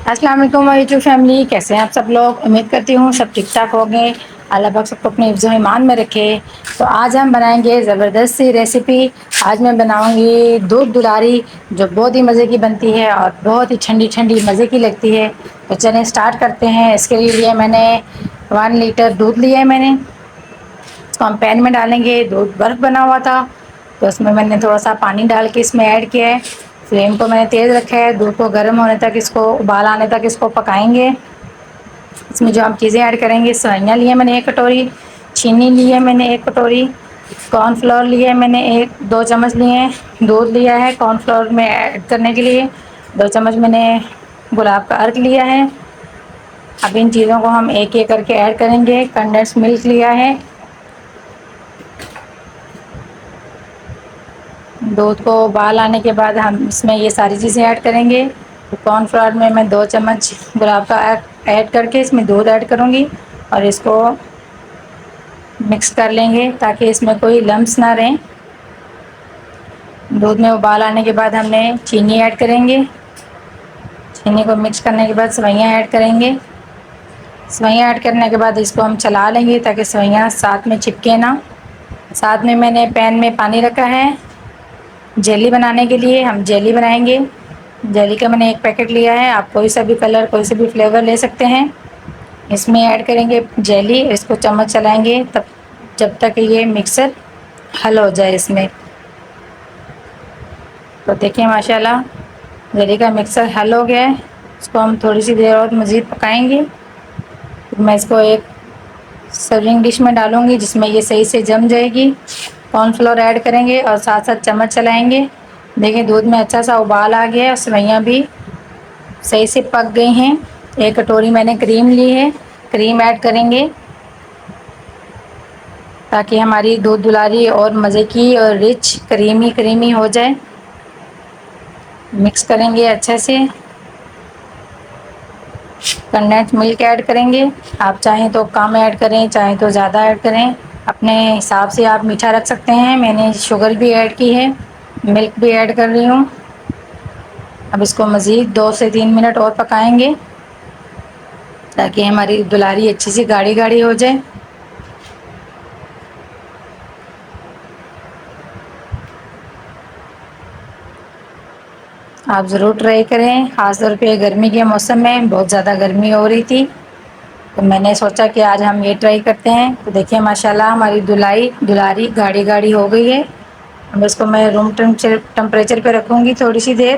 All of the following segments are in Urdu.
السلام علیکم مائی یوٹیوب فیملی، کیسے ہیں آپ سب لوگ؟ امید کرتی ہوں سب ٹھیک ٹھاک ہوں گے۔ اللہ پاک سب کو اپنے حفظ و ایمان میں رکھے۔ تو آج ہم بنائیں گے زبردست سی ریسیپی۔ آج میں بناؤں گی دودھ دلاری، جو بہت ہی مزے کی بنتی ہے اور بہت ہی ٹھنڈی ٹھنڈی مزے کی لگتی ہے۔ تو چلیں اسٹارٹ کرتے ہیں۔ اس کے لیے میں نے 1 لیٹر دودھ لیا ہے میں نے، اس کو ہم پین میں ڈالیں گے۔ دودھ برف بنا ہوا تھا تو اس میں نے تھوڑا سا پانی ڈال کے اس میں ایڈ کیا ہے۔ فلیم کو میں نے تیز رکھا ہے، دودھ کو گرم ہونے تک، اس کو ابال آنے تک اس کو پکائیں گے۔ اس میں جو ہم چیزیں ایڈ کریں گے، سوئیاں لی ہیں میں نے 1 کٹوری، چینی لی ہے میں نے 1 کٹوری، کارن فلور لیا ہے میں نے 2 چمچ لیے ہیں، دودھ لیا ہے کارن فلور میں ایڈ کرنے کے لیے، 2 چمچ میں نے گلاب کا ارک لیا ہے۔ اب ان چیزوں کو ہم ایک ایک کر کے ایڈ کریں گے۔ کنڈنس ملک لیا ہے، دودھ کو ابال آنے کے بعد ہم اس میں یہ ساری چیزیں ایڈ کریں گے۔ کارن فلاور میں 2 چمچ گلاب کا ایڈ کر کے اس میں دودھ ایڈ کروں گی اور اس کو مکس کر لیں گے تاکہ اس میں کوئی لمس نہ رہیں۔ دودھ میں ابال آنے کے بعد ہم نے چینی ایڈ کریں گے۔ چینی کو مکس کرنے کے بعد سوئیاں ایڈ کریں گے۔ سوئیاں ایڈ کرنے کے بعد اس کو ہم چلا لیں گے تاکہ سوئیاں ساتھ میں چپکے نہ۔ ساتھ میں نے پین میں پانی رکھا ہے جیلی بنانے کے لیے، ہم جیلی بنائیں گے۔ جیلی کا میں نے 1 پیکٹ لیا ہے، آپ کوئی سا بھی کلر کوئی سا بھی فلیور لے سکتے ہیں۔ اس میں ایڈ کریں گے جیلی، اس کو چمچ چلائیں گے جب تک یہ مکسر حل ہو جائے اس میں۔ تو دیکھیں ماشاءاللہ جیلی کا مکسر حل ہو گیا ہے۔ اس کو ہم تھوڑی سی دیر اور مزید پکائیں گے۔ پھر میں اس کو ایک سرونگ ڈش میں ڈالوں گی جس میں یہ صحیح سے جم جائے گی۔ کارن فلور ایڈ کریں گے اور ساتھ ساتھ چمچ چلائیں گے۔ دیکھیں دودھ میں اچھا سا ابال آ گیا ہے اور سوئیاں بھی صحیح سے پک گئی ہیں۔ 1 کٹوری میں نے کریم لی ہے، کریم ایڈ کریں گے تاکہ ہماری دودھ دلاری اور مزے کی اور رچ کریمی کریمی ہو جائے۔ مکس کریں گے اچھے سے۔ کنڈنس ملک ایڈ کریں گے، آپ چاہیں تو کم ایڈ کریں چاہیں تو زیادہ ایڈ کریں، اپنے حساب سے آپ میٹھا رکھ سکتے ہیں۔ میں نے شوگر بھی ایڈ کی ہے، ملک بھی ایڈ کر رہی ہوں۔ اب اس کو مزید 2 سے 3 منٹ اور پکائیں گے تاکہ ہماری دلاری اچھی سی گاڑھی گاڑھی ہو جائے۔ آپ ضرور ٹرائی کریں، خاص طور پہ گرمی کے موسم میں بہت زیادہ گرمی ہو رہی تھی تو میں نے سوچا کہ آج ہم یہ ٹرائی کرتے ہیں۔ تو دیکھیں ماشاءاللہ ہماری دلاری گاڑھی گاڑھی ہو گئی ہے۔ اب اس کو میں روم ٹمپریچر پہ رکھوں گی تھوڑی سی دیر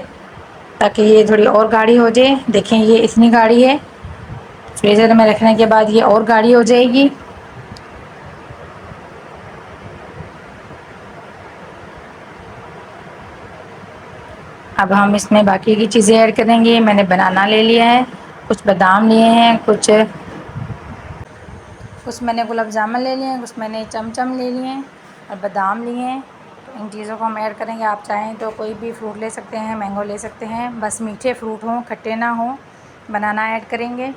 تاکہ یہ تھوڑی اور گاڑھی ہو جائے۔ دیکھیں یہ اتنی گاڑھی ہے، فریزر میں رکھنے کے بعد یہ اور گاڑھی ہو جائے گی۔ اب ہم اس میں باقی کی چیزیں ایڈ کریں گے۔ میں نے بنانا لے لیا ہے، کچھ بادام لیے ہیں، کچھ میں نے گلاب جامن لے لیے ہیں، کچھ میں نے چمچم لے لیے ہیں اور بادام لیے ہیں۔ تو ان چیزوں کو ہم ایڈ کریں گے۔ آپ چاہیں تو کوئی بھی فروٹ لے سکتے ہیں، مینگو لے سکتے ہیں، بس میٹھے فروٹ ہوں، کھٹے نہ ہوں۔ بنانا ایڈ کریں گے۔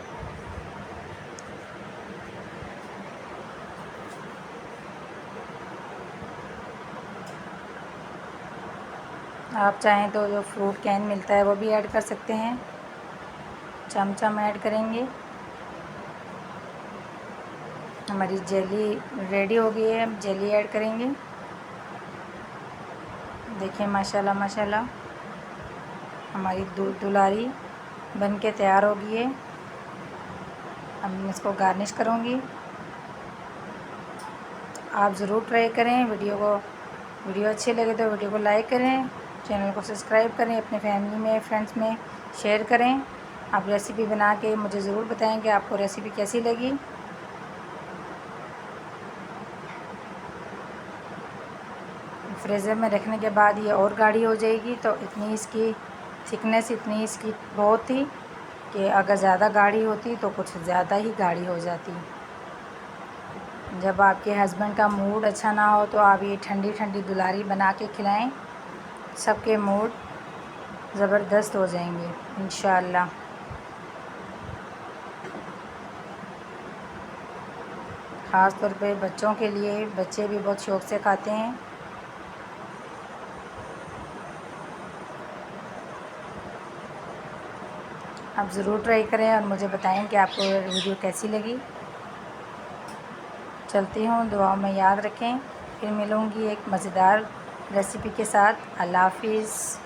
آپ چاہیں تو جو فروٹ کین ملتا ہے وہ بھی ایڈ کر سکتے ہیں۔ چمچم ایڈ کریں گے۔ ہماری جیلی ریڈی ہو گئی ہے، ہم جیلی ایڈ کریں گے۔ دیکھیں ماشاءاللہ ماشاءاللہ ہماری دودھ دلاری بن کے تیار ہو گئی ہے۔ اب میں اس کو گارنش کروں گی۔ آپ ضرور ٹرائی کریں۔ ویڈیو اچھی لگے تو ویڈیو کو لائک کریں، چینل کو سبسکرائب کریں، اپنے فیملی میں فرینڈس میں شیئر کریں۔ آپ ریسیپی بنا کے مجھے ضرور بتائیں کہ آپ کو ریسیپی کیسی لگی۔ فریزر میں رکھنے کے بعد یہ اور گاڑھی ہو جائے گی۔ تو اتنی اس کی تھکنیس اتنی اس کی بہت تھی کہ اگر زیادہ گاڑھی ہوتی تو کچھ زیادہ ہی گاڑھی ہو جاتی۔ جب آپ کے ہسبینڈ کا موڈ اچھا نہ ہو تو آپ یہ ٹھنڈی ٹھنڈی دلاری بنا کے کھلائیں، سب کے موڈ زبردست ہو جائیں گے انشاءاللہ۔ خاص طور پہ بچوں کے لیے، بچے بھی بہت شوق سے کھاتے ہیں۔ آپ ضرور ٹرائی کریں اور مجھے بتائیں کہ آپ کو ویڈیو کیسی لگی۔ چلتی ہوں، دعاؤں میں یاد رکھیں، پھر ملوں گی ایک مزیدار ریسیپی کے ساتھ۔ اللہ حافظ۔